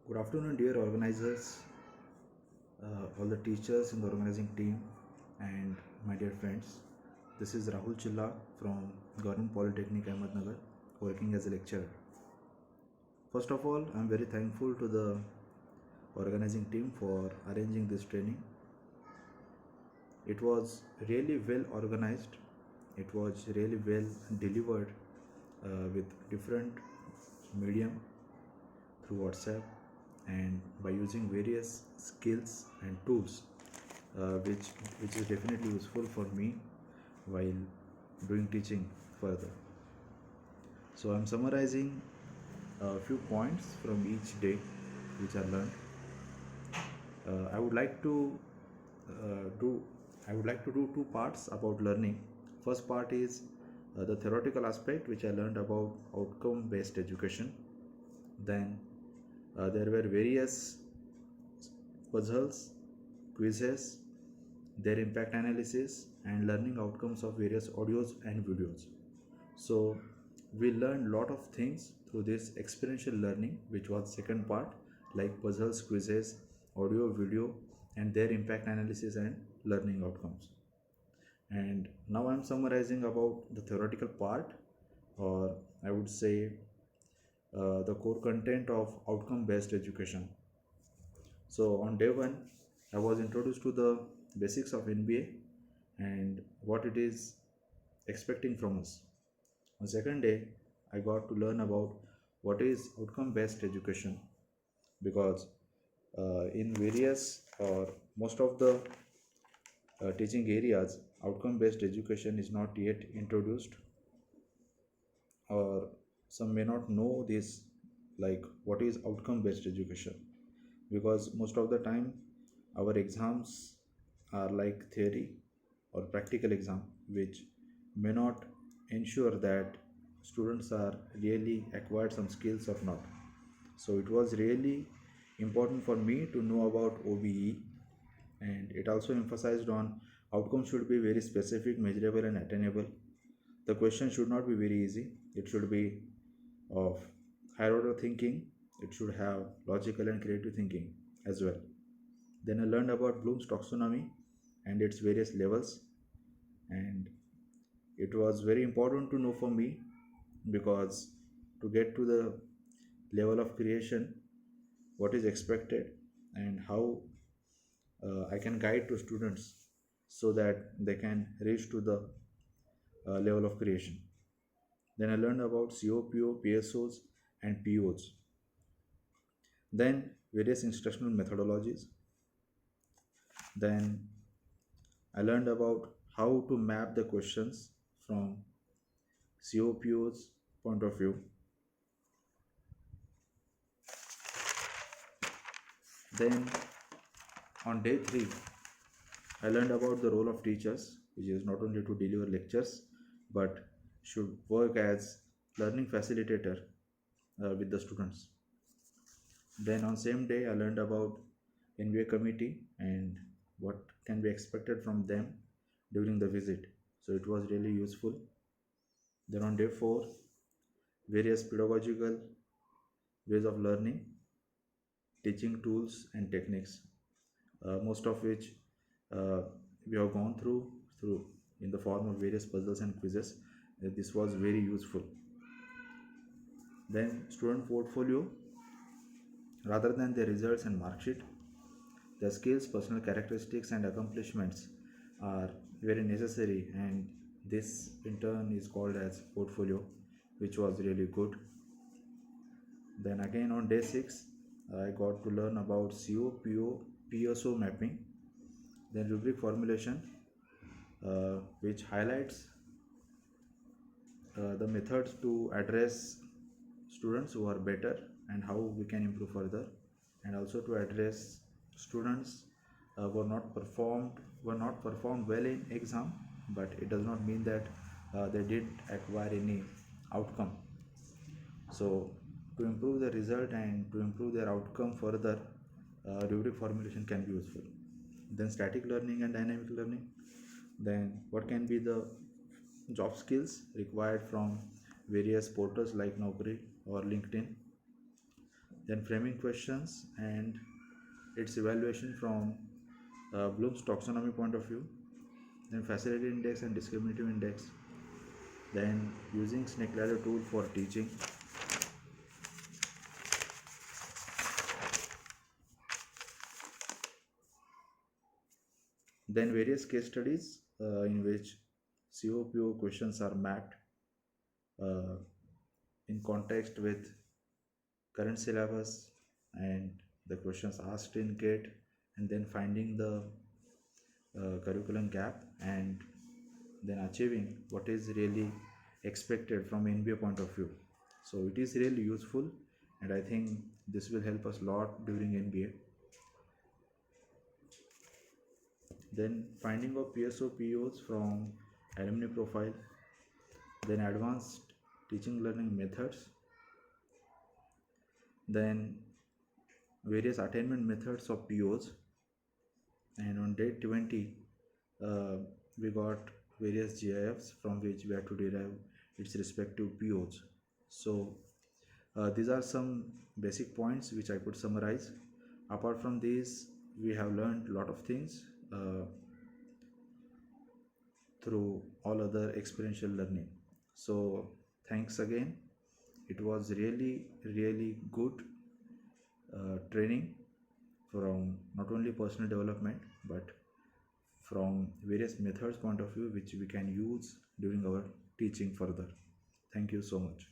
Good afternoon, dear organizers, all the teachers in the organizing team, and my dear friends. This is Rahul Chillal from Government Polytechnic Ahmednagar, working as a lecturer. First of all, I am very thankful to the organizing team for arranging this training. It was really well organized, it was really well delivered with different medium through WhatsApp and by using various skills and tools which is definitely useful for me while doing teaching further. So I'm summarizing a few points from each day which I learned. I would like to do two parts about learning. First part is the theoretical aspect which I learned about outcome based education. Then there were various puzzles, quizzes, their impact analysis, and learning outcomes of various audios and videos. So we learned lot of things through this experiential learning, which was second part, like puzzles, quizzes, audio, video, and their impact analysis and learning outcomes. And now I'm summarizing about the theoretical part, or I would say the core content of outcome based education. So on day one, I was introduced to the basics of NBA and what it is expecting from us. On second day, I got to learn about what is outcome based education, because in various or most of the teaching areas, outcome based education is not yet introduced, or some may not know this, like what is outcome based education, because most of the time our exams are like theory or practical exam, which may not ensure that students are really acquired some skills or not. So it was really important for me to know about OBE, and it also emphasized on outcomes should be very specific, measurable, and attainable. The question should not be very easy, it should be of higher order thinking, it should have logical and creative thinking as well. Then I learned about Bloom's taxonomy and its various levels, and it was very important to know for me, because to get to the level of creation, what is expected and how I can guide to students so that they can reach to the level of creation. Then I learned about COPO, PSOs, and POs. Then various instructional methodologies. Then I learned about how to map the questions from COPO's point of view. Then on day 3, I learned about the role of teachers, which is not only to deliver lectures but should work as learning facilitator with the students. Then on same day, I learned about NBA committee and what can be expected from them during the visit. So it was really useful. Then on day 4, various pedagogical ways of learning, teaching tools and techniques, most of which uh, we have gone through in the form of various puzzles and quizzes. This was very useful. Then student portfolio, rather than their results and mark sheet, their skills, personal characteristics, and accomplishments are very necessary, and this in turn is called as portfolio, which was really good. Then again on day 6, I got to learn about COPO PSO mapping, then rubric formulation, which highlights the methods to address students who are better and how we can improve further, and also to address students were not performed well in exam, but it does not mean that they didn't acquire any outcome. So to improve the result and to improve their outcome further, rubric formulation can be useful. Then static learning and dynamic learning. Then what can be the job skills required from various portals like Naukri or LinkedIn. then framing questions and its evaluation from Bloom's taxonomy point of view, then facility index and discriminative index, then using snake ladder tool for teaching, then various case studies in which COPO questions are mapped uh, in context with current syllabus and the questions asked in GATE, and then finding the curriculum gap and then achieving what is really expected from NBA point of view. So it is really useful, and I think this will help us a lot during NBA. Then finding of PSO POs from alumni profile, then advanced teaching learning methods, then various attainment methods of POs, and on day 20 we got various GIFs from which we have to derive its respective POs. So these are some basic points which I could summarize. Apart from these, we have learned a lot of things through all other experiential learning. So thanks again. It was really good training from not only personal development but from various methods point of view which we can use during our teaching further. Thank you so much.